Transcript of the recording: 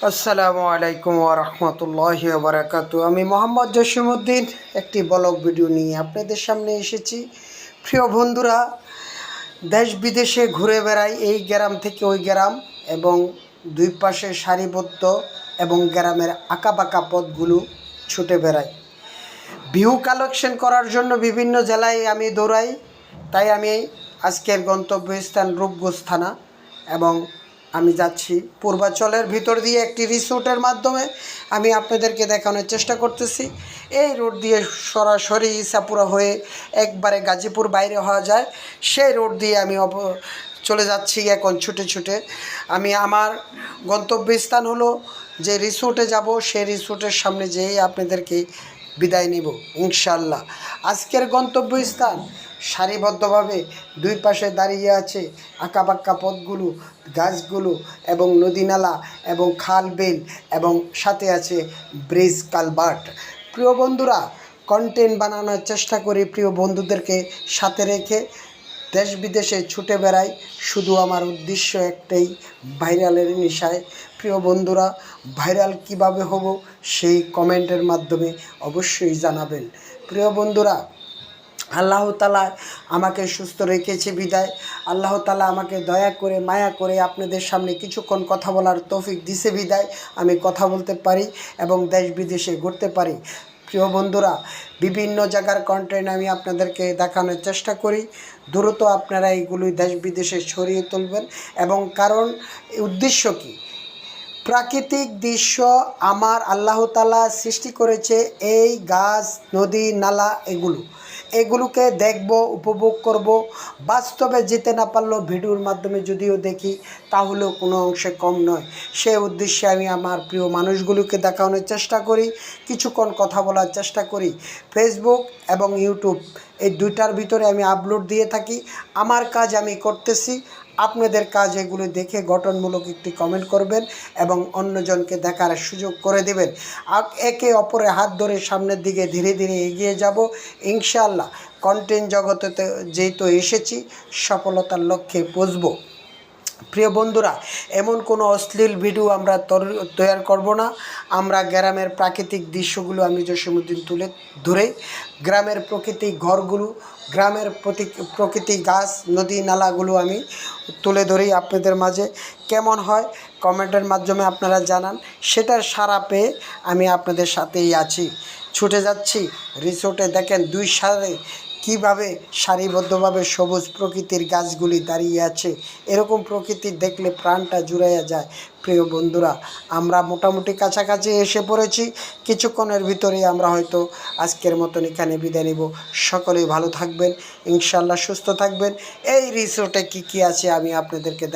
আসসালামু আলাইকুম ওয়া রাহমাতুল্লাহি ওয়া বারাকাতুহু। আমি মোহাম্মদ জসিমউদ্দিন একটি ব্লগ ভিডিও নিয়ে আপনাদের সামনে এসেছি। প্রিয় বন্ধুরা, দেশ বিদেশে ঘুরে বেড়াই, এই গ্রাম থেকে ওই গ্রাম এবং দুই পাশে সারিবদ্ধ এবং গ্রামের আঁকাবাঁকা পথগুলো ছুটে বেড়াই। ভিউ কালেকশন করার জন্য বিভিন্ন জেলায় আমি দৌড়াই। তাই আমি আজকের গন্তব্যস্থান রূপগঞ্জ থানা এবং আমি যাচ্ছি পূর্বাঞ্চলের ভিতর দিয়ে একটি রিসোর্টের মাধ্যমে আমি আপনাদেরকে দেখানোর চেষ্টা করতেছি। এই রোড দিয়ে সরাসরি ইসাপুরা হয়ে একবারে গাজীপুর বাইরে হওয়া যায়, সেই রোড দিয়ে আমি চলে যাচ্ছি এখন ছুটে ছুটে। আমি আমার গন্তব্যস্থান হলো যে রিসোর্টে যাব, সেই রিসোর্টের সামনে যেয়েই আপনাদেরকে বিদায় নিব ইনশাল্লাহ। আজকের গন্তব্যস্থান সারিবদ্ধভাবে দুই পাশে দাঁড়িয়ে আছে আঁকাবাঁকা পথগুলো, গাছগুলো এবং নদী নালা এবং খাল বিল এবং সাথে আছে ব্রিজ কালভার্ট। প্রিয় বন্ধুরা, কন্টেন্ট বানানোর চেষ্টা করি প্রিয় বন্ধুদেরকে সাথে রেখে, দেশ বিদেশে ছুটে বেড়াই। শুধু আমার উদ্দেশ্য একটাই, ভাইরালের নেশায়। প্রিয় বন্ধুরা, ভাইরাল কিভাবে হব সেই কমেন্টের মাধ্যমে অবশ্যই জানাবেন। প্রিয় বন্ধুরা, আল্লাহ তাআলা আমাকে সুস্থ রেখেছে বিদায়, আল্লাহ তাআলা আমাকে দয়া করে মায়া করে আপনাদের সামনে কিছুক্ষণ কথা বলার তৌফিক দিছে বিদায় আমি কথা বলতে পারি এবং দেশ বিদেশে ঘুরতে পারি। প্রিয় বন্ধুরা, বিভিন্ন জায়গার কন্টেন্ট আমি আপনাদেরকে দেখানোর চেষ্টা করি। দ্রুত আপনারা এইগুলি দেশ বিদেশে ছড়িয়ে তুলবেন। এবং কারণ উদ্দেশ্য কি, প্রাকৃতিক দৃশ্য আমার আল্লাহ তাআলা সৃষ্টি করেছে, এই গাছ নদী নালা এগুলোকে দেখব, উপভোগ করব। বাস্তবে যেতে না পারলেও ভিডিওর মাধ্যমে যদিও দেখি, তাহলেও কোনো অংশে কম নয়। সেই উদ্দেশ্যে আমি আমার প্রিয় মানুষগুলোকে দেখানোর চেষ্টা করি, কিছুক্ষণ কথা বলার চেষ্টা করি। ফেসবুক এবং ইউটিউব এই দুইটার ভিতরে আমি আপলোড দিয়ে থাকি। আমার কাজ আমি করতেছি, আপনাদের কাজ এগুলো দেখে গঠনমূলক একটি কমেন্ট করবেন এবং অন্যজনকে দেখার সুযোগ করে দেবেন। একে অপরের হাত ধরে সামনের দিকে ধীরে ধীরে এগিয়ে যাব ইনশাআল্লাহ। কন্টেন্ট জগতে যেহেতু এসেছি, সফলতার লক্ষ্যে পৌঁছব। প্রিয় বন্ধুরা, এমন কোনো অশ্লীল ভিডিও আমরা তৈরি করব না। আমরা গ্রামের প্রাকৃতিক দৃশ্যগুলো আমি জসিমউদ্দিন তুলে ধরে, গ্রামের প্রকৃতিক ঘরগুলো, গ্রামের প্রকৃতি গাছ নদী নালাগুলো আমি তুলে ধরি আপনাদের মাঝে। কেমন হয় কমেন্টের মাধ্যমে আপনারা জানান, সেটার সাড়া পেয়ে আমি আপনাদের সাথেই আছি। ছুটে যাচ্ছি রিসোর্টে, দেখেন দুই সারে কীভাবে সারিবদ্ধভাবে সবুজ প্রকৃতির গাছগুলি দাঁড়িয়ে আছে। এরকম প্রকৃতি দেখলে প্রাণটা জুড়াইয়া যায়। প্রিয় বন্ধুরা, আমরা মোটামুটি কাছাকাছি এসে পড়েছি। কিছুক্ষণের ভিতরেই আমরা হয়তো আজকের মতন এখানে বিদায় নেব। সকলেই ভালো থাকবেন ইনশাআল্লাহ, সুস্থ থাকবেন। এই রিসোর্টে কী কী আছে আমি আপনাদেরকে